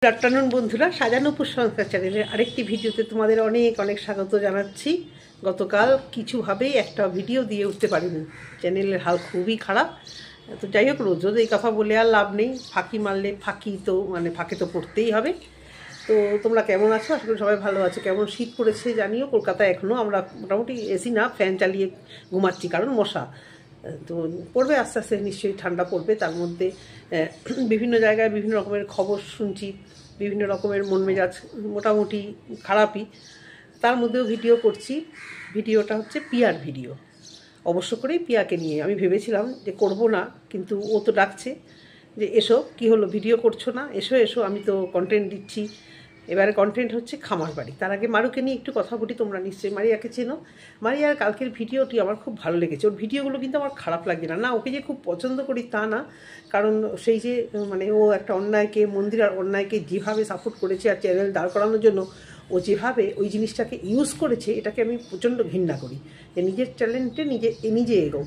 Good afternoon বন্ধুরা, সাজানোপুর সংসার চ্যানেলের আরেকটি ভিডিওতে তোমাদের অনেক অনেক স্বাগত জানাচ্ছি। গতকাল কিছুভাবেই একটা ভিডিও দিয়ে উঠতে পারিনি, চ্যানেলের হাল খুবই খারাপ। তো যাই হোক, রোজ রোজ এই কথা বলে আর লাভ নেই, ফাঁকি মারলে ফাঁকি তো ফাঁকে তো পড়তেই হবে। তো তোমরা কেমন আছো? আশা করি সবাই ভালো আছো। কেমন শীত পড়েছে জানিও। কলকাতায় এখনও আমরা মোটামুটি এসি না, ফ্যান চালিয়ে ঘুমাচ্ছি, কারণ মশা। তো পড়বে আস্তে আস্তে, নিশ্চয়ই ঠান্ডা পড়বে। তার মধ্যে বিভিন্ন জায়গায় বিভিন্ন রকমের খবর শুনছি, বিভিন্ন রকমের মন মেজাজ মোটামুটি খারাপই। তার মধ্যেও ভিডিও করছি। ভিডিওটা হচ্ছে পিয়ার ভিডিও, অবশ্য করেই পিয়াকে নিয়ে। আমি ভেবেছিলাম যে করব না, কিন্তু ও তো ডাকছে যে এসো, কি হলো ভিডিও করছো না, এসো এসো, আমি তো কন্টেন্ট দিচ্ছি। এবারে কন্টেন্ট হচ্ছে খামার বাড়ি। তার আগে মারুকে নিয়ে একটু কথা বলি। তোমরা নিশ্চয়ই মারিয়াকে চেনো। মারিয়ার কালকের ভিডিওটি আমার খুব ভালো লেগেছে। ওর ভিডিওগুলো কিন্তু আমার খারাপ লাগে না। ওকে যে খুব পছন্দ করি তা না, কারণ সেই যে ও একটা অন্যায়কে, মন্দির আর অন্যায়কে যেভাবে সাপোর্ট করেছে আর চ্যানেল দাঁড় করানোর জন্য ও যেভাবে ওই জিনিসটাকে ইউজ করেছে, এটাকে আমি প্রচণ্ড ঘৃণা করি। যে নিজের ট্যালেন্টে নিজে এগো।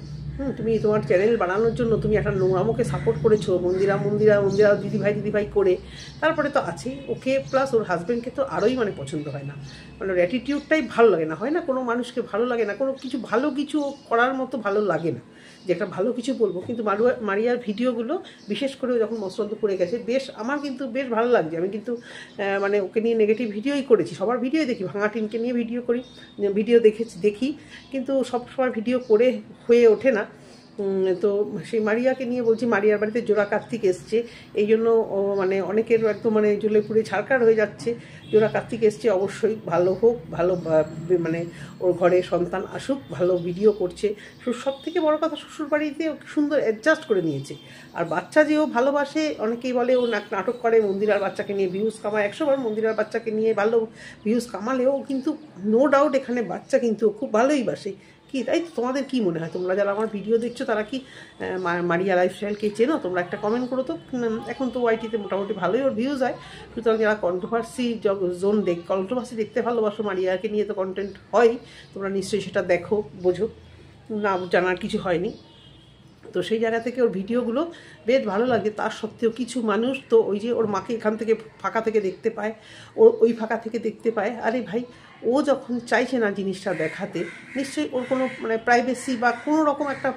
তুমি তোমার চ্যানেল বানানোর জন্য তুমি একটা নোংরামোকে সাপোর্ট করেছো, মন্দিরা দিদিভাই করে। তারপরে তো আছেই ওকে, প্লাস ওর হাজব্যান্ডকে তো আরোই পছন্দ হয় না। ওর অ্যাটিটিউডটাই ভালো লাগে না। হয় না, কোনো মানুষকে ভালো লাগে না, কোনো কিছু ভালো কিছু করার মতো ভালো লাগে না, যে একটা ভালো কিছু বলবো। কিন্তু মারিয়ার ভিডিওগুলো বিশেষ করে যখন মসরন্দ করে গেছে, আমার কিন্তু বেশ ভালো লাগছে। আমি কিন্তু ওকে নিয়ে নেগেটিভ ভিডিওই করেছি, সবার ভিডিওই দেখি, ভাঙা টিনকে নিয়ে ভিডিও দেখি, কিন্তু সব সময় ভিডিও করে হয়ে ওঠে না। তো সেই মারিয়াকে নিয়ে বলছি, মারিয়ার বাড়িতে জোড়া কার্তিক এসছে, এই জন্য অনেকের একদম জ্বলে পুড়ে ছাড়কার হয়ে যাচ্ছে। জোড়া কার্তিক এসছে, অবশ্যই ভালো হোক, ভালো ওর ঘরে সন্তান আসুক, ভালো ভিডিও করছে। সব থেকে বড় কথা, শ্বশুর বাড়িতে ওকে সুন্দর অ্যাডজাস্ট করে নিয়েছে। আর বাচ্চা যে ও ভালোবাসে, অনেকেই বলে ও নাটক করে, মন্দিরার বাচ্চাকে নিয়ে ভিউজ কামায়। 100বার মন্দিরার বাচ্চাকে নিয়ে ভালো ভিউজ কামালেও কিন্তু নো ডাউট এখানে বাচ্চা কিন্তু খুব ভালোই বাসে। কি তাই তোমাদের কি মনে হয়? তোমরা যারা আমার ভিডিও দেখছো তারা কি মারিয়া লাইফস্টাইলকে চেনো? তোমরা একটা কমেন্ট করো তো। এখন তো ওয়াইটিতে মোটামুটি ভালোই ওর ভিউজ হয়। সুতরাং যারা কন্ট্রোভার্সি কন্ট্রোভার্সি দেখতে ভালোবাসো, মারিয়াকে নিয়ে তো কন্টেন্ট হয়, তোমরা নিশ্চয়ই সেটা দেখো, বোঝো না, জানার কিছু হয়নি। তো সেই জায়গা থেকে ওর ভিডিওগুলো বেশ ভালো লাগে। তার সত্ত্বেও কিছু মানুষ তো ওই যে ওর মাকে এখান থেকে ফাঁকা থেকে দেখতে পায়, ওই ফাঁকা থেকে দেখতে পায়। আরে ভাই, ও যখন চাইছে না জিনিসটা দেখাতে, নিশ্চয়ই ওর কোনো প্রাইভেসি বা কোনো রকম একটা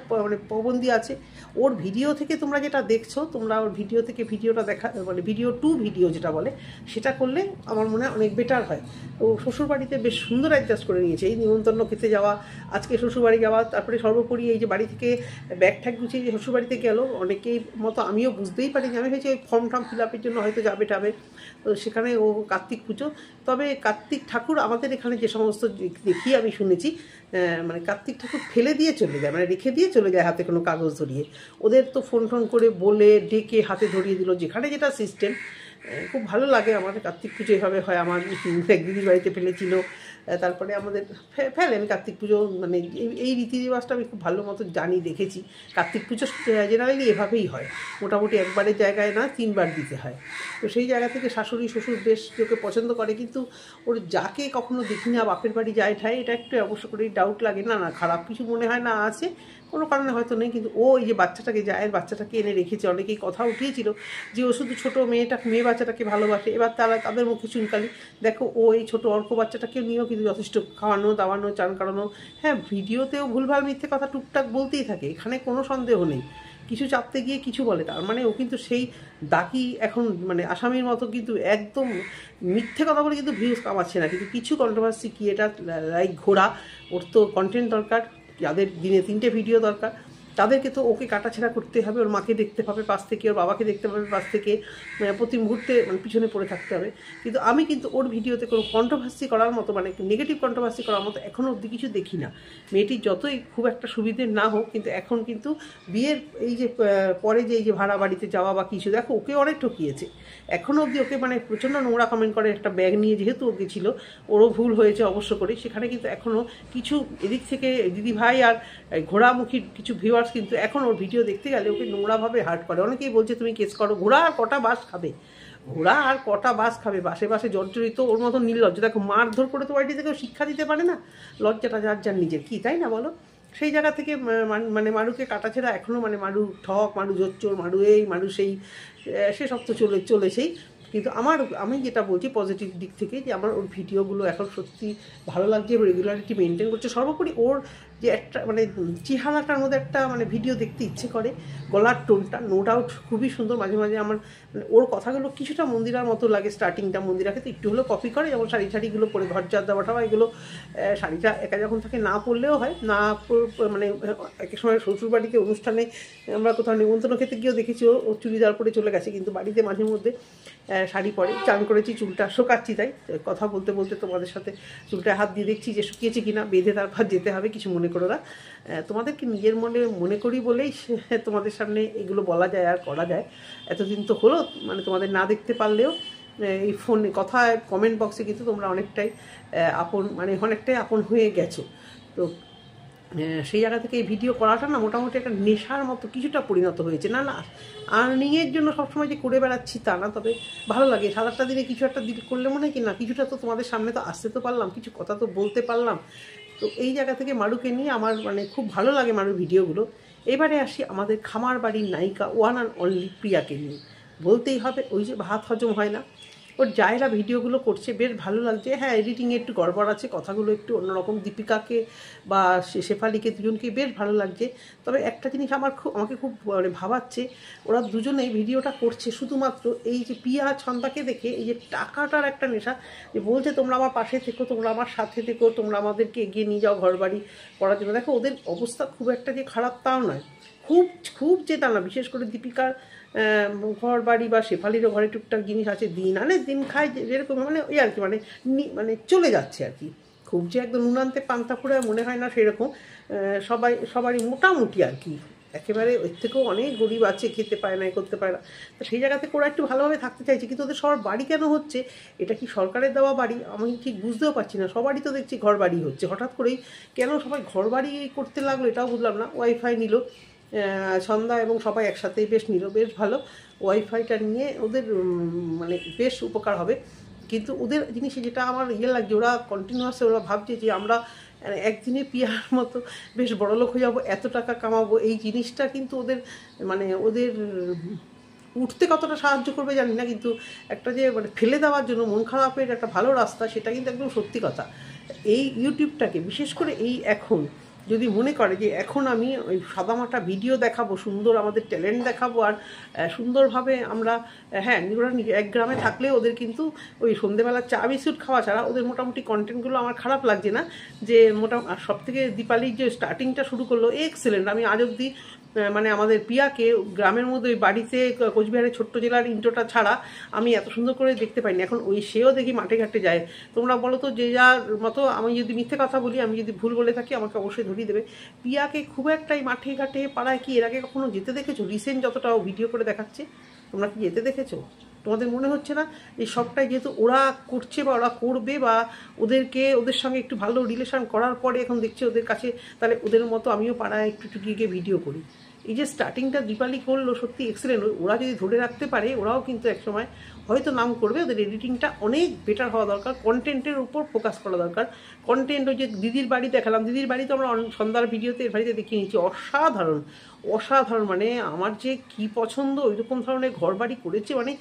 পাবন্দি আছে। ওর ভিডিও থেকে তোমরা যেটা দেখছো, তোমরা ওর ভিডিও থেকে ভিডিওটা দেখা ভিডিও টু ভিডিও যেটা বলে, সেটা করলে আমার মনে হয় অনেক বেটার হয়। ও শ্বশুরবাড়িতে বেশ সুন্দর অ্যাডজাস্ট করে নিয়েছে। এই নিমন্ত্রণ খেতে যাওয়া, আজকে শ্বশুরবাড়ি যাওয়া, তারপরে সর্বোপরি এই যে বাড়ি থেকে ব্যাগ ঠ্যাগ গুছিয়ে যে শ্বশুরবাড়িতে গেল, অনেকেই মতো আমিও বুঝতেই পারিনি। আমি ভেবেছি ওই ফর্ম ফিল আপের জন্য হয়তো যাবে। তো সেখানে ও কার্তিক পুজো। তবে কার্তিক ঠাকুর আমাদের এখানে যে সমস্ত দেখি আমি শুনেছি, কার্তিক ঠাকুর ফেলে দিয়ে চলে যায়, রেখে দিয়ে চলে যায় হাতে কোনো কাগজ ধরিয়ে। ওদের তো ফোন করে বলে ডেকে হাতে ধরিয়ে দিল, যেখানে যেটা সিস্টেম। খুব ভালো লাগে। আমাদের কার্তিক পুজো এভাবে হয়। আমার এক দিদির বাড়িতে ফেলেছিল, তারপরে আমাদের ফেলে। আমি কার্তিক পুজো এই রীতি রেওয়াজটা আমি খুব ভালো মতো জানি, দেখেছি। কার্তিক পুজো জেনারেলি এভাবেই হয়, মোটামুটি একবারের জায়গায় না 3বার দিতে হয়। তো সেই জায়গা থেকে শাশুড়ি শ্বশুর বেশ ওকে পছন্দ করে, কিন্তু ওর যাকে কখনো দেখি না বাপের বাড়ি যায় এটা একটু অবশ্য করেই ডাউট লাগে। না খারাপ কিছু মনে হয় না, আছে কোনো কারণে হয়তো নেই, কিন্তু ও এই যে জায়ের বাচ্চাটাকে এনে রেখেছে। অনেকেই কথা উঠিয়েছিল যে ও শুধু ছোটো মেয়ে বাচ্চাটাকে ভালোবাসে। এবার তাদের মুখে চুনকালি। দেখো, ও এই ছোটো অর্ক বাচ্চাটাকে নিয়েও কিন্তু যথেষ্ট খাওয়ানো দাওয়ানো, চান করানো। হ্যাঁ, ভিডিওতেও ভুলভাল মিথ্যে কথা টুকটাক বলতেই থাকে, এখানে কোনো সন্দেহ নেই। কিছু চাপতে গিয়ে কিছু বলে, তার ও কিন্তু সেই দাকি এখন আসামির মতো কিন্তু একদম মিথ্যে কথা বলে কিন্তু ভিউজ কামাচ্ছে না। কিন্তু কিছু কন্ট্রোভার্সি ক্রিয়েটার লাইক ঘোড়া, ওর তো কন্টেন্ট দরকার, যাদের দিনে 3টে ভিডিও দরকার, তাদেরকে তো ওকে কাটাছেড়া করতে হবে। ওর মাকে দেখতে পাবে পাশ থেকে, ওর বাবাকে দেখতে পাবে পাশ থেকে, প্রতি মুহূর্তে পিছনে পড়ে থাকতে হবে। কিন্তু আমি কিন্তু ওর ভিডিওতে কোনো কন্ট্রোভার্সি করার মতো নেগেটিভ কন্ট্রোভার্সি করার মতো এখনও অবধি কিছু দেখি না। মেয়েটির যতই খুব একটা সুবিধে না হোক, কিন্তু এখন কিন্তু বিয়ের এই যে পরে যে এই যে ভাড়া বাড়িতে যাওয়া বা কিছু, দেখো ওকে অনেক ঠকিয়েছে। এখনও অবধি ওকে প্রচণ্ড নোংরা কমেন্ট করে। একটা ব্যাগ নিয়ে যেহেতু ওকে ছিল, ওরও ভুল হয়েছে অবশ্য করে, সেখানে কিন্তু এখনও কিছু এদিক থেকে দিদিভাই আর ঘোড়ামুখী কিছু ভিউয়ার্স কিন্তু এখন ওর ভিডিও দেখতে গেলে ওকে নোংরাভাবে হার্ট করে। অনেকেই বলছে তুমি কেস করো, ঘোড়া আর কটা বাস খাবে, বাসে জর্জরিত, ওর মতো নির্লজ্জ। দেখো, মারধর করে তো বাড়িতে কেউ শিক্ষা দিতে পারে না, লজ্জাটা যার নিজের, কি তাই না বলো? সেই জায়গা থেকে মারুকে কাটাছেড়া এখনও মারু ঠক, মারু জোচ্চোর, মারু এই মারু সেই, সেসব তো চলেছেই। কিন্তু আমি যেটা বলছি পজিটিভ দিক থেকে, যে আমার ওর ভিডিওগুলো এখন সত্যি ভালো লাগছে, রেগুলারিটি মেনটেন করছে। সর্বোপরি ওর যে একটা মানে চেহারাটার মধ্যে একটা মানে ভিডিও দেখতে ইচ্ছে করে, গলার টোনটা নো ডাউট খুবই সুন্দর। মাঝে মাঝে আমার মানে ওর কথাগুলো কিছুটা মন্দিরার মতো লাগে, স্টার্টিংটা মন্দিরাকে তো একটু হলেও কপি করে, যেমন শাড়িগুলো পরে ঘর ঝাড় দেওয়াটা, এগুলো শাড়িটা একা যখন থাকে না পরলেও হয়, না মানে এক সময় শ্বশুরবাড়িতে অনুষ্ঠানে আমরা কোথাও নিমন্ত্রণ খেতে গিয়েও দেখেছি ও চুড়িদার পরে চলে গেছে, কিন্তু বাড়িতে মাঝে মধ্যে শাড়ি পরে। চান করেছি, চুলটা শোকাচ্ছি, তাই কথা বলতে বলতে তোমাদের সাথে চুলটা হাত দিয়ে দেখছি যে শুকিয়েছে কিনা, বেঁধে তারপর যেতে হবে, কিছু মনে করো না। তোমাদেরকে নিজের মনে করি বলেই তোমাদের সামনে এগুলো বলা যায় আর করা যায়। এতদিন তো হলো মানে তোমাদের না দেখতে পারলেও এই ফোনে কথায় কমেন্ট বক্সে কিন্তু তোমরা অনেকটাই আপন হয়ে গেছো। তো সেই জায়গা থেকে এই ভিডিও করাটা না মোটামুটি একটা নেশার মতো কিছুটা পরিণত হয়েছে। না আর্নিংয়ের জন্য সবসময় যে করে বেড়াচ্ছি তা না, তবে ভালো লাগে সারাটা দিনে কিছু একটা দিন করলে মনে হয় কি না কিছুটা তো তোমাদের সামনে তো আসতে তো পারলাম, কিছু কথা তো বলতে পারলাম। তো এই জায়গা থেকে মারুকে নিয়ে আমার মানে খুব ভালো লাগে মারুর ভিডিওগুলো। এবারে আসি আমাদের খামার বাড়ির নায়িকা ওয়ান অ্যান্ড অনলি প্রিয়াকে নিয়ে। বলতেই হবে, ওই যে ভাত হজম হয় না, ওর জায়রা ভিডিওগুলো করছে বেশ ভালো লাগছে। হ্যাঁ, এডিটিংয়ে একটু গড়বড় আছে, কথাগুলো একটু অন্যরকম। দীপিকাকে বা শেফালিকে দুজনকেই বেশ ভালো লাগছে। তবে একটা জিনিস আমাকে খুব মানে ভাবাচ্ছে, ওরা দুজনেই ভিডিওটা করছে শুধুমাত্র এই যে পিয়া ছন্দাকে দেখে, এই যে টাকাটার একটা নেশা, যে বলছে তোমরা আমার পাশে থেকো, তোমরা আমার সাথে থেকো, তোমরা আমাদেরকে এগিয়ে নিয়ে যাও ঘর বাড়ি করার জন্য। দেখো ওদের অবস্থা খুব একটা যে খারাপ তাও নয়, খুব যে তা না। বিশেষ করে দীপিকার ঘর বাড়ি বা শেফালিরও ঘরে টুকটাক জিনিস আছে, দিন আনে দিন খায়, যেরকম মানে ওই আর কি মানে চলে যাচ্ছে আর কি। খুব যে একদম নুনান্তে পান্তা ফুড়ে মনে হয় না সেরকম। সবারই মোটামুটি আর কি, একেবারে ওর থেকেও অনেক গরিব আছে, খেতে পায় না, করতে পারে না। তো সেই জায়গাতে ওরা একটু ভালোভাবে থাকতে চাইছে, কিন্তু ওদের সবার বাড়ি কেন হচ্ছে, এটা কি সরকারের দেওয়া বাড়ি আমি ঠিক বুঝতেও পারছি না। সবারই তো দেখছি ঘর বাড়ি হচ্ছে, হঠাৎ করেই কেন সবাই ঘর বাড়ি করতে লাগলো এটাও বুঝলাম না। ওয়াইফাই নিল সন্ধ্যা এবং সবাই একসাথেই বেশ নিল, বেশ ভালো। ওয়াইফাইটা নিয়ে ওদের মানে বেশ উপকার হবে। কিন্তু ওদের জিনিসে যেটা আমার লাগছে, ওরা কন্টিনিউয়াসলি ওরা ভাবছে যে আমরা একদিনে পিয়ার মতো বেশ বড়লোক হয়ে যাবো, এত টাকা কামাবো। এই জিনিসটা কিন্তু ওদের উঠতে কতটা সাহায্য করবে জানি না, কিন্তু একটা যে মানে ফেলে দেওয়ার জন্য মন খারাপের একটা ভালো রাস্তা, সেটা কিন্তু একদম সত্যি কথা। এই ইউটিউবটাকে বিশেষ করে এই এখন যদি মনে করে যে এখন আমি ওই সাদামাটা ভিডিও দেখাবো, সুন্দর আমাদের ট্যালেন্ট দেখাবো, আর সুন্দরভাবে আমরা হ্যাঁ ওরা এক গ্রামে থাকলে ওদের কিন্তু ওই সন্ধেবেলা চা বিস্কুট খাওয়া ছাড়া ওদের মোটামুটি কন্টেন্টগুলো আমার খারাপ লাগছে না। যে আর সব থেকে দীপালির যে স্টার্টিংটা শুরু করলো এক্সেলেন্ট। আমি আজ অবধি মানে আমাদের পিয়াকে গ্রামের মধ্যে ওই বাড়িতে কোচবিহারের ছোট্ট জেলার ইন্ট্রোটা ছাড়া আমি এত সুন্দর করে দেখতে পাইনি। এখন সেও দেখি মাঠে ঘাটে যায়। তোমরা বলো তো যে যার মতো, আমি যদি মিথ্যে কথা বলি, আমি যদি ভুল বলে থাকি আমাকে অবশ্যই ধরিয়ে দেবে। পিয়াকে খুব একটাই মাঠে ঘাটে পাড়ায় কি এর আগে কখনো যেতে দেখেছো? রিসেন্ট যতটা ভিডিও করে দেখাচ্ছে তোমরা কি যেতে দেখেছো? তোমাদের মনে হচ্ছে না এই সবটাই যেহেতু ওরা করছে বা ওরা করবে, বা ওদের সঙ্গে একটু ভালো রিলেশন করার পরে এখন দেখছে ওদের কাছে, তাহলে ওদের মতো আমিও পাড়ায় একটু গিয়ে ভিডিও করি। এই যে স্টার্টিংটা দীপালি করলো সত্যি এক্সেলেন্ট। ওরা যদি ধরে রাখতে পারে ওরাও কিন্তু একসময় হয়তো নাম করবে। ওদের এডিটিংটা অনেক বেটার হওয়া দরকার, কন্টেন্টের উপর ফোকাস করা দরকার। কন্টেন্ট ওই যে দিদির বাড়ি দেখালাম, দিদির বাড়ি তো আমরা সন্ধ্যার ভিডিওতে এর বাড়িতে দেখিয়ে নিচ্ছি, অসাধারণ মানে আমার যে কি পছন্দ, ওইরকম ধরনের ঘর বাড়ি করেছে। মানে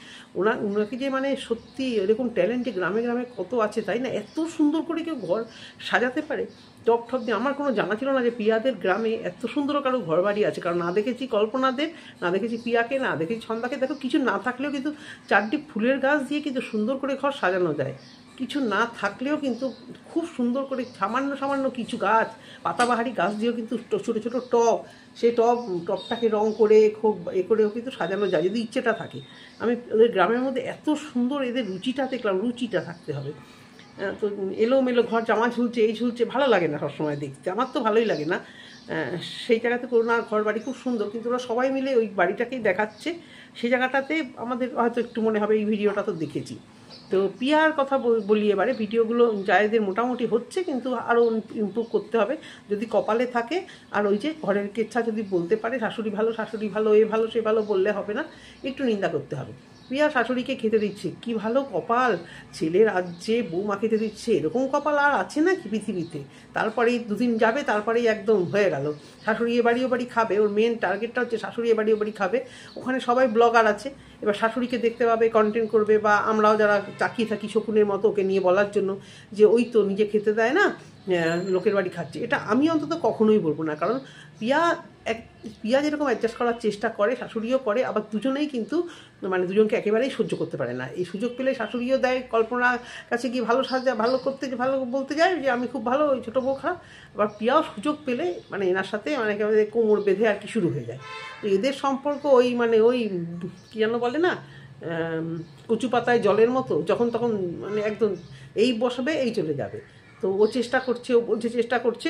ওনাকে যে মানে সত্যি এরকম ট্যালেন্ট যে গ্রামে গ্রামে কত আছে তাই না, এত সুন্দর করে কেউ ঘর সাজাতে পারে টপ দিয়ে। আমার কোনো জানা ছিল না যে পিয়াদের গ্রামে এত সুন্দর কারো ঘর বাড়ি আছে, কারণ না দেখেছি কল্পনাদের, না দেখেছি পিয়াকে, না দেখেছি ছন্দাকে। দেখো কিছু না থাকলেও কিন্তু চারটি ফুলের গাছ দিয়ে কিন্তু সুন্দর করে ঘর সাজানো যায়। কিছু না থাকলেও কিন্তু খুব সুন্দর করে সামান্য কিছু গাছ, পাতাবাহারি গাছ দিয়েও কিন্তু ছোটো ছোটো টব, সেই টবটাকে রং করে খুব করেও কিন্তু সাজানো যায় যদি ইচ্ছেটা থাকে। আমি ওদের গ্রামের মধ্যে এত সুন্দর এদের রুচিটা দেখলাম, রুচিটা থাকতে হবে। তো এলোমেলো ঘর, জামা ঝুলছে, এই ঝুলছে, ভালো লাগে না সবসময় দেখতে, আমার তো ভালোই লাগে না। সেই জায়গাতে করোনার ঘর বাড়ি খুব সুন্দর, কিন্তু ওরা সবাই মিলে ওই বাড়িটাকেই দেখাচ্ছে। সেই জায়গাটাতে আমাদের হয়তো একটু মনে হবে এই ভিডিওটা তো দেখেছি। তো পিয়ার কথা বলি এবারে, ভিডিওগুলো জায়েদের মোটামুটি হচ্ছে, কিন্তু আরও ইমপ্রুভ করতে হবে যদি কপালে থাকে। আর ওই যে ঘরের কেচ্ছা যদি বলতে পারে শাশুড়ি ভালো, এ ভালো সে ভালো বললে হবে না, একটু নিন্দা করতে হবে। প্রিয়া শাশুড়িকে খেতে দিচ্ছে, কি ভালো কপাল, ছেলে রাজ্যে বৌমা খেতে দিচ্ছে, এরকম কপাল আর আছে না কি পৃথিবীতে। তারপরেই দুদিন যাবে, তারপরেই একদম হয়ে গেল, শাশুড়ি এ বাড়ি ও বাড়ি খাবে। ওর মেন টার্গেটটা হচ্ছে শাশুড়ি এ বাড়ি ও বাড়ি খাবে। ওখানে সবাই ব্লগার আছে, এবার শাশুড়িকে দেখতে পাবে, কন্টেন্ট করবে, বা আমরাও যারা তাকিয়ে থাকি শকুনের মতো ওকে নিয়ে বলার জন্য যে ওই তো নিজে খেতে দেয় না, লোকের বাড়ি খাচ্ছে। এটা আমি অন্তত কখনোই বলবো না, কারণ প্রিয়া যেরকম অ্যাডজাস্ট করার চেষ্টা করে, শাশুড়িও করে, আবার দুজনেই কিন্তু মানে দুজনকে একেবারেই সহ্য করতে পারে না। এই সুযোগ পেলে শাশুড়িও দেয়, কল্পনার কাছে গিয়ে ভালো বলতে যায় যে আমি খুব ভালো, ওই ছোটো বউ খারাপ। আবার প্রিয়াও সুযোগ পেলে মানে এনার সাথে মানে একেবারে কোমর বেঁধে আর কি শুরু হয়ে যায়। তো এদের সম্পর্ক ওই মানে ওই কী যেন বলে না, কচু পাতায় জলের মতো, যখন তখন মানে একদম এই বসাবে এই চলে যাবে। তো ও চেষ্টা করছে, ও বলছে চেষ্টা করছে,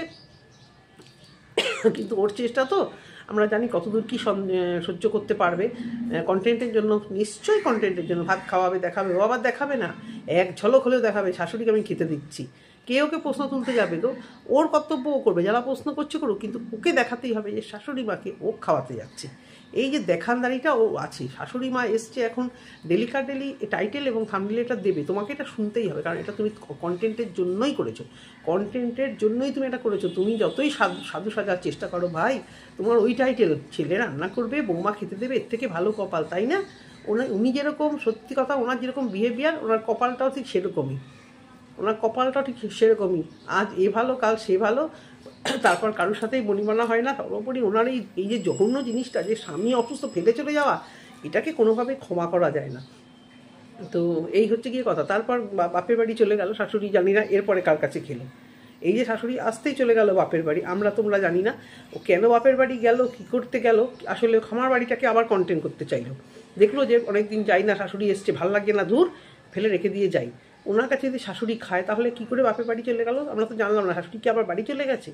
কিন্তু ওর চেষ্টা তো আমরা জানি কতদূর কি সহ্য করতে পারবে। কন্টেন্টের জন্য, নিশ্চয়ই কন্টেন্টের জন্য ভাত খাওয়াবে, দেখাবে। ও আবার দেখাবে না, এক ঝলক হলেও দেখাবে শাশুড়িকে আমি খেতে দিচ্ছি। কে ওকে প্রশ্ন তুলতে যাবে গো? ওর কর্তব্য ও করবে, যারা প্রশ্ন করছে করুক, কিন্তু ওকে দেখাতেই হবে যে শাশুড়ি মাকে ও খাওয়াতে যাচ্ছে। এই যে দেখানদারিটা ও আছে, শাশুড়ি মা এসছে এখন ডেলিকা ডেলি টাইটেল এবং থাম্বনেল এটা দেবে, তোমাকে এটা শুনতেই হবে, কারণ এটা তুমি কন্টেন্টের জন্যই করেছো, কন্টেন্টের জন্যই তুমি এটা করেছো। তুমি যতই সাধু সাজার চেষ্টা করো ভাই, তোমার ওই টাইটেল, ছেলে রান্না করবে, বৌমা খেতে দেবে, এর থেকে ভালো কপাল, তাই না? উনি যেরকম, সত্যি কথা, ওনার যেরকম বিহেভিয়ার, ওনার কপালটাও ঠিক সেরকমই, ওনার কপালটাও ঠিক সেরকমই। আজ এ ভালো, কাল সে ভালো, তারপর কারোর সাথেই বনিবনা হয় না। সর্বোপরি ওনার এই যে জঘন্য জিনিসটা, যে স্বামী অসুস্থ ফেলে চলে যাওয়া, এটাকে কোনোভাবে ক্ষমা করা যায় না। তো এই হচ্ছে গিয়ে কথা। তারপর বাপের বাড়ি চলে গেল শাশুড়ি, জানি না এরপরে কার কাছে খেলো। এই যে শাশুড়ি আসতেই চলে গেল বাপের বাড়ি, তোমরা জানি না ও কেন বাপের বাড়ি গেল, কি করতে গেল। আসলে খামার বাড়িটাকে আবার কন্টেন্ট করতে চাইলো, দেখলো যে অনেকদিন যাই না, শাশুড়ি এসছে, ভাল লাগে না, দূর, ফেলে রেখে দিয়ে যাই। ওনার কাছে যদি শাশুড়ি খায়, তাহলে কি করে বাপের বাড়ি চলে গেল? আমরা তো জানলাম না, শাশুড়ি কি আবার বাড়ি চলে গেছে?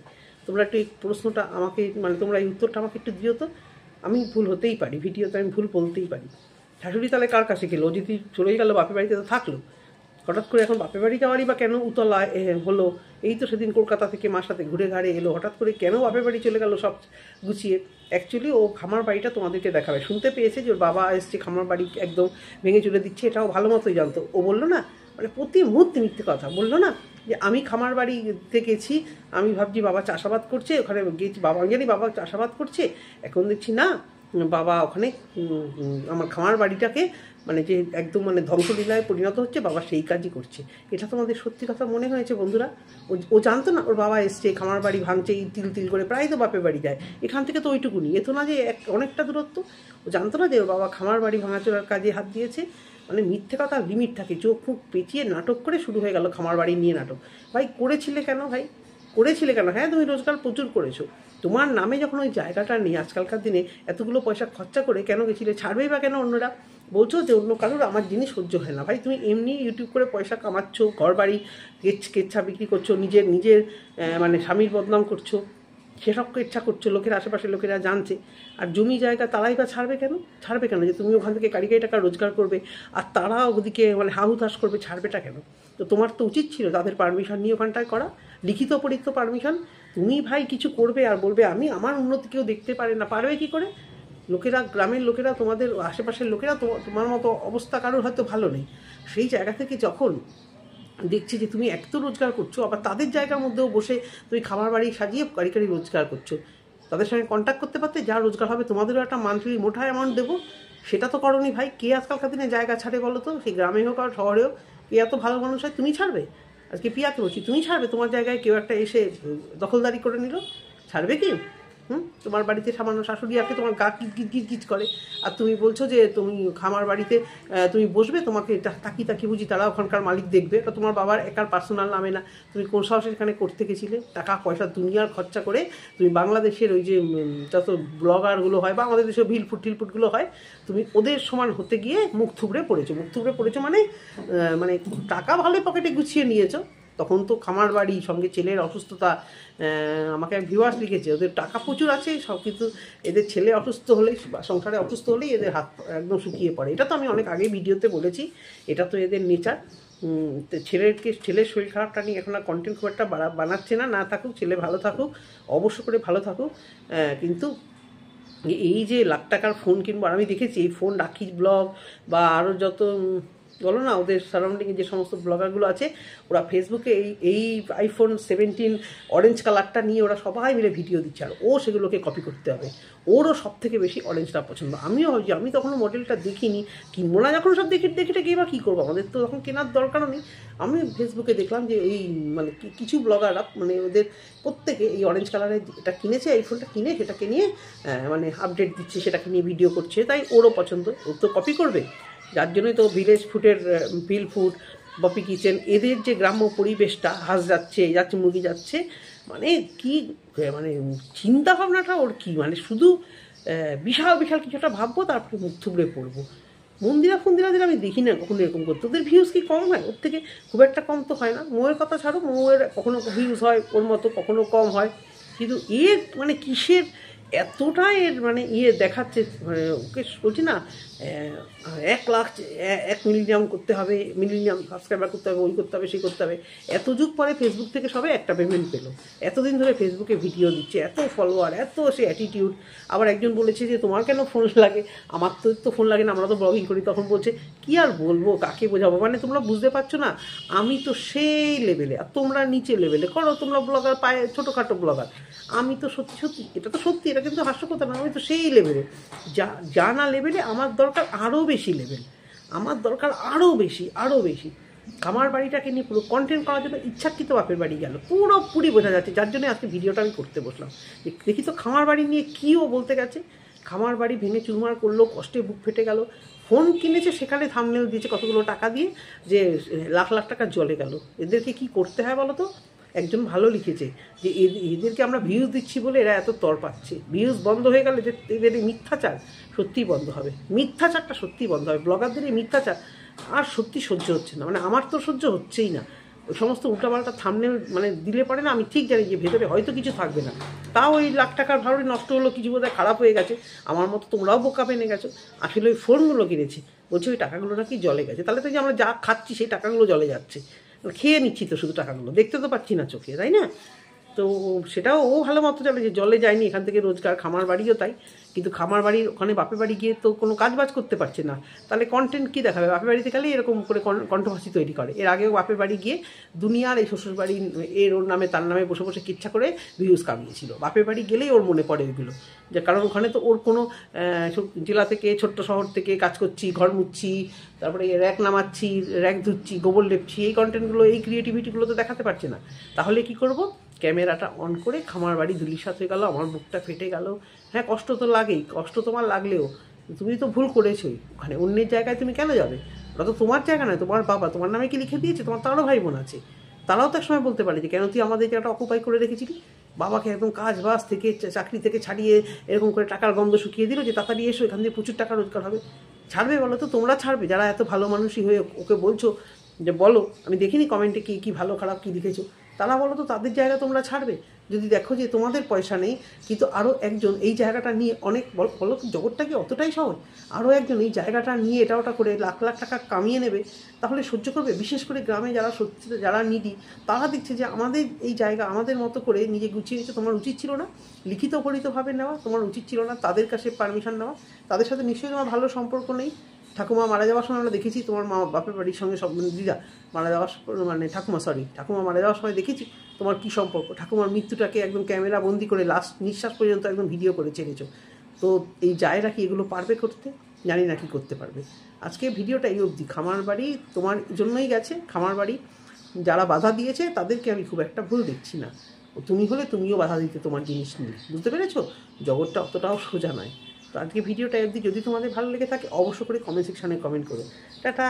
তোমরা একটু এই প্রশ্নটা আমাকে, মানে তোমরা এই উত্তরটা আমাকে একটু দিও তো। আমি ভুল হতেই পারি, ভিডিওতে আমি ভুল বলতেই পারি। শাশুড়ি তাহলে কার কাছে গেলো? যদি চলেই গেল বাপের বাড়িতে, তো থাকলো, হঠাৎ করে এখন বাপের বাড়ি যাওয়ারই বা কেন উতলা হলো? এই তো সেদিন কলকাতা থেকে মার সাথে ঘুরে ঘাড়ে এলো, হঠাৎ করে কেন বাপের বাড়ি চলে গেল সব গুছিয়ে? অ্যাকচুয়ালি ও খামার বাড়িটা তোমাদেরকে দেখাবে, শুনতে পেয়েছে যে ওর বাবা এসছে, খামার বাড়ি একদম ভেঙে চলে দিচ্ছে, এটাও ভালো মতোই জানতো। ও বললো না, মানে প্রতি মুহূর্তে মিথ্যে কথা বললো না, যে আমি খামার বাড়িতে গেছি, আমি ভাবছি বাবা চাষাবাদ করছে, ওখানে গেছি, বাবা জানি বাবা চাষাবাদ করছে, এখন দেখছি না, বাবা ওখানে আমার খামার বাড়িটাকে মানে যে একদম মানে ধ্বংসলীলায় পরিণত হচ্ছে, বাবা সেই কাজই করছে। এটা তোমাদের সত্যি কথা মনে হয়েছে বন্ধুরা? ও জানতো না ওর বাবা এসছে, খামার বাড়ি ভাঙছে, তিল তিল করে, প্রায় তো বাপের বাড়ি যায়, এখান থেকে তো ওইটুকুনি, এ তো না যে অনেকটা দূরত্ব। ও জানতো না যে ওর বাবা খামার বাড়ি ভাঙাচোরার কাজে হাত দিয়েছে? মানে মিথ্যে কথা লিমিট থাকে, চোখ মুখ পেঁচিয়ে নাটক করে শুরু হয়ে গেল খামার বাড়ি নিয়ে নাটক। ভাই করেছিলে কেন? হ্যাঁ তুমি রোজগার প্রচুর করেছো, তোমার নামে যখন ওই জায়গাটা নেই, আজকালকার দিনে এতগুলো পয়সা খরচা করে কেন গেছিলে? ছাড়বেই বা কেন অন্যরা? বলছো যে অন্য কারোর আমার জিনিস সহ্য হয় না। ভাই তুমি এমনি ইউটিউব করে পয়সা কামাচ্ছ, ঘর বাড়ি কেচ্ছা বিক্রি করছো, নিজের মানে স্বামীর বদনাম করছো, সেসব ইচ্ছা করছো, লোকের আশেপাশের লোকেরা জানছে, আর জমি জায়গা তারাই বা ছাড়বে কেন? যে তুমি ওখান থেকে কারি টাকা রোজগার করবে, আর তারা ওদিকে মানে হাহুতাশ করবে, ছাড়বেটা কেন? তো তোমার তো উচিত ছিল তাদের পারমিশন নিয়ে ওখানটায় করা, লিখিত পরীক্ষিত পারমিশন। তুমি ভাই কিছু করবে আর বলবে আমি, আমার উন্নতি কেউ দেখতে পারে না, পারবে কি করে? লোকেরা, গ্রামের লোকেরা, তোমাদের আশেপাশের লোকেরা, তোমার মতো অবস্থা কারোর হয়তো ভালো নেই, সেই জায়গা থেকে যখন দেখছি যে তুমি এক তো রোজগার করছো, আবার তাদের জায়গার মধ্যেও বসে তুমি খাবার বাড়ি সাজিয়ে কারি রোজগার করছো, তাদের সঙ্গে কন্ট্যাক্ট করতে পারতে, যা রোজগার হবে তোমাদেরও একটা মান্থলি মোটা অ্যামাউন্ট দেবো, সেটা তো করোনি ভাই। কে আজকালকার দিনে জায়গা ছাড়ে বলো তো? সেই গ্রামে হোক আর শহরে হোক, কে এত ভালো মানুষ হয়? তুমি ছাড়বে? আজকে পিয়াকে বলছি, তুমি ছাড়বে? তোমার জায়গায় কেউ একটা এসে দখলদারি করে নিল, ছাড়বে কি? তোমার বাড়িতে সামান্য শাশুড়ি আছে, তোমার গা কিচ করে, আর তুমি বলছো যে তুমি খামার বাড়িতে তুমি বসবে, তোমাকে তাকি বুঝি তারা ওখানকার মালিক দেখবে, তো তোমার বাবার একার পার্সোনাল নামে না। তুমি কোন সাহসে এখানে করতে গেছিলে? টাকা পয়সা দুনিয়ার খরচা করে তুমি বাংলাদেশের ওই যে যত ব্লগারগুলো হয়, বা আমাদের দেশের টিলফুটগুলো হয়, তুমি ওদের সমান হতে গিয়ে মুখ থুবড়ে পড়েছো মানে মানে টাকা ভালোই পকেটে গুছিয়ে নিয়েছো। তখন তো খামার বাড়ি, সঙ্গে ছেলের অসুস্থতা, আমাকে এক ভিউয়ার্স লিখেছে ওদের টাকা প্রচুর আছে সব, কিন্তু এদের ছেলে অসুস্থ হলেই বা সংসারে অসুস্থ হলেই এদের হাত একদম শুকিয়ে পড়ে। এটা তো আমি অনেক আগে ভিডিওতে বলেছি, এটা তো এদের নেচার। ছেলের শরীর খারাপটা নিয়ে এখন আর কন্টেন্ট খুব একটা বানাচ্ছে না থাকুক, ছেলে ভালো থাকুক, অবশ্য করে ভালো থাকুক, কিন্তু এই যে লাখ টাকার ফোন কিনবো, আর আমি দেখেছি এই ফোন রাখির ব্লগ বা আরও যত বলো না ওদের সারাউন্ডিংয়ে যে সমস্ত ব্লগারগুলো আছে, ওরা ফেসবুকে এই আইফোন 17 অরেঞ্জ কালারটা নিয়ে ওরা সবাই মিলে ভিডিও দিচ্ছে, আর ও সেগুলোকে কপি করতে হবে। ওরও সব থেকে বেশি অরেঞ্জটা পছন্দ। আমিও ভাবছি, আমি তখনও মডেলটা দেখিনি, কিনবো না যখন সব দেখে গিয়ে বা কী করবো, আমাদের তো তখন কেনার দরকারও নেই। আমি ফেসবুকে দেখলাম যে এই মানে কিছু ব্লগাররা মানে ওদের প্রত্যেকে এই অরেঞ্জ কালারের এটা কিনেছে, এই ফোনটা কিনে সেটাকে নিয়ে মানে আপডেট দিচ্ছে, সেটাকে নিয়ে ভিডিও করছে, তাই ওরও পছন্দ, ও তো কপি করবে। যার জন্যই তো ভিলেজ ফুডের বিল ফুড, বপি কিচেন, এদের যে গ্রাম্য পরিবেশটা, হাঁস যাচ্ছে মুরগি যাচ্ছে, মানে কি মানে চিন্তা ভাবনাটা ওর কি, মানে শুধু বিশাল বিশাল কিছু একটা ভাববো, তারপরে মুখ থুবড়ে পড়বো। মন্দিরাদের আমি দেখি না কখনো এরকম করতে। ওদের ভিউজ কি কম হয়? ওর থেকে খুব একটা কম তো হয় না। মৌয়ের কথা ছাড়ো, মৌয়ের কখনো ভিউজ হয় ওর মতো, কখনো কম হয়, কিন্তু এর মানে কিসের এতটা এর মানে দেখাচ্ছে, মানে ওকে বলছি না 1 মিলিয়ন করতে হবে, মিলিয়ন সাবস্ক্রাইবার করতে হবে, ওই করতে হবে, সেই করতে হবে। এত যুগ পরে ফেসবুক থেকে সবে একটা পেমেন্ট পেলো, এতদিন ধরে ফেসবুকে ভিডিও দিচ্ছে, এত ফলোয়ার, এত সে অ্যাটিটিউড। আবার একজন বলেছে যে তোমার কেন ফোন লাগে, আমার তো ফোন লাগে না, আমরা তো ব্লগিং করি। তখন বলছে কি আর বলবো, কাকে বোঝাবো, মানে তোমরা বুঝতে পারছো না, আমি তো সেই লেভেলে আর তোমরা নিচে লেভেলে করো, তোমরা ব্লগার পায়ে ছোটোখাটো ব্লগার, আমি তো সত্যি এটা তো সত্যি, এটা কিন্তু হাস্যকতা না, আমি তো সেই লেভেলে যা না লেভেলে, আমার দরকার আরও বেশি লেভেল, আমার দরকার আরও বেশি। খামার বাড়িটাকে নিয়ে পুরো কন্টেন্ট করার জন্য ইচ্ছাকৃত বাপের বাড়ি গেল, পুরোপুরি বোঝা যাচ্ছে। যার জন্য আজকে ভিডিওটা আমি করতে বসলাম, দেখি তো খামার বাড়ি নিয়ে কী ও বলতে গেছে। খামার বাড়ি ভেঙে চুরমার করলো, কষ্টে বুক ফেটে গেল, ফোন কিনেছে, সেখানে থাম্বনেল দিয়েছে কতগুলো টাকা দিয়ে, যে লাখ লাখ টাকা জলে গেল। এদেরকে কি করতে হয় বলো তো? একজন ভালো লিখেছে যে এদেরকে আমরা ভিউজ দিচ্ছি বলে এরা এত তর পাচ্ছে, ভিউজ বন্ধ হয়ে গেলে এদের এই মিথ্যাচার সত্যিই বন্ধ হবে, মিথ্যাচারটা সত্যিই বন্ধ হবে। ব্লগারদের এই মিথ্যাচার আর সত্যি সহ্য হচ্ছে না, মানে আমার তো সহ্য হচ্ছেই না। ওই সমস্ত উল্টাপাল্টা থাম্বনেল মানে দিলে পরে না, আমি ঠিক জানি যে ভেতরে হয়তো কিছু থাকবে না, তাও ওই লাখ টাকার ভাড়ি নষ্ট হলো, কিছু বোধহয় খারাপ হয়ে গেছে, আমার মতো তোমরাও বোকা পেনে গেছো। আসলে ওই ফোনগুলো কিনেছি, বলছে ওই টাকাগুলো নাকি জলে গেছে, তাহলে তো যে আমরা যা খাচ্ছি সেই টাকাগুলো জলে যাচ্ছে, খেয়ে নিচ্ছি তো শুধু টাকাগুলো, দেখতে তো পাচ্ছি না চোখে, তাই না? তো সেটাও ও ভালো মতো জানে যে জলে যায়নি, এখান থেকে রোজগার। খামার বাড়িও তাই, কিন্তু খামার বাড়ির ওখানে বাপের বাড়ি গিয়ে তো কোনো কাজবাজ করতে পারছে না, তাহলে কন্টেন্ট কী দেখাবে? বাপের বাড়িতে গেলে এরকম করে কন্ট্রোভার্সি তৈরি করে। এর আগেও বাপের বাড়ি গিয়ে দুনিয়ার এই শ্বশুর বাড়ি ওর নামে তার নামে বসে বসে কিচ্ছা করে ভিউজ কামিয়েছিল। বাপের বাড়ি গেলেই ওর মনে পড়ে এগুলো, যে কারণ ওখানে তো ওর কোনো জেলা থেকে, ছোট্ট শহর থেকে কাজ করছি, ঘর মুচ্ছি, তারপরে র্যাক নামাচ্ছি, র্যাক ধুচ্ছি, গোবর লেপছি, এই কন্টেন্টগুলো, এই ক্রিয়েটিভিটিগুলো তো দেখাতে পারছে না। তাহলে কি করব? ক্যামেরাটা অন করে খামার বাড়ি ধুলিসাৎ হয়ে গেল, আমার বুকটা ফেটে গেল। হ্যাঁ, কষ্ট তো লাগেই, কষ্ট তোমার লাগলেও তুমি তো ভুল করেছোই, ওখানে অন্যের জায়গায় তুমি কেন যাবে? ওটা তো তোমার জায়গা নয়, তোমার বাবা তোমার নামে কি লিখে দিয়েছে? তোমার তারও ভাই বোন আছে, তারাও তো এক সময় বলতে পারে যে কেন তুই আমাদের জায়গাটা অকুপাই করে রেখেছিলি? বাবাকে একদম কাজ বাজ থেকে, চাকরি থেকে ছাড়িয়ে এরকম করে টাকার গন্ধ শুকিয়ে দিল যে তাড়াতাড়ি এসো, এখান দিয়ে প্রচুর টাকা রোজগার হবে। ছাড়বে বলো তো? তোমরা ছাড়বে যারা এত ভালো মানুষই হয়ে ওকে বলছো যে বলো, আমি দেখিনি কমেন্টে কি ভালো খারাপ কী লিখেছো, তারা বলো তো তাদের জায়গা তোমরা ছাড়বে? যদি দেখো যে তোমাদের পয়সা নেই, কিন্তু আরও একজন এই জায়গাটা নিয়ে অনেক বলো, জগৎটা কি অতটাই সহজ? আরও একজন এই জায়গাটা নিয়ে এটা ওটা করে লাখ লাখ টাকা কামিয়ে নেবে, তাহলে সহ্য করবে? বিশেষ করে গ্রামে যারা সত্যি, যারা নিডি, তারা দেখছে যে আমাদের এই জায়গা আমাদের মতো করে নিজে গুছিয়ে নিচ্ছে, তোমার উচিত ছিল না লিখিত পরিতভাবে নেওয়া, তোমার উচিত ছিল না তাদের কাছে পারমিশন নেওয়া, তাদের সাথে নিশ্চয়ই তোমার ভালো সম্পর্ক নেই। ঠাকুমা মারা যাওয়ার সময় আমরা দেখেছি তোমার মা বাপের বাড়ির সঙ্গে সব দিদা মারা যাওয়ার মানে ঠাকুমা মারা যাওয়ার সময় দেখেছি তোমার কী সম্পর্ক। ঠাকুমার মৃত্যুটাকে একদম ক্যামেরা বন্দি করে লাস্ট নিঃশ্বাস পর্যন্ত একদম ভিডিও করে ছেড়েছো। তো এই জায়গা কি এগুলো পারবে করতে? জানি না কি করতে পারবে। আজকে ভিডিওটা এই অবধি। খামার বাড়ি তোমার জন্যই গেছে, খামার বাড়ি যারা বাধা দিয়েছে তাদেরকে আমি খুব একটা ভুল দেখছি না। তুমি হলে তুমিও বাধা দিতে তোমার জিনিস নিয়ে, বুঝতে পেরেছো? জগৎটা অতটাও সোজা নয়। তো আজকে ভিডিওটা অবধি। যদি তোমাদের ভালো লেগে থাকে অবশ্য করে কমেন্ট সেকশানে কমেন্ট করো। টাটা।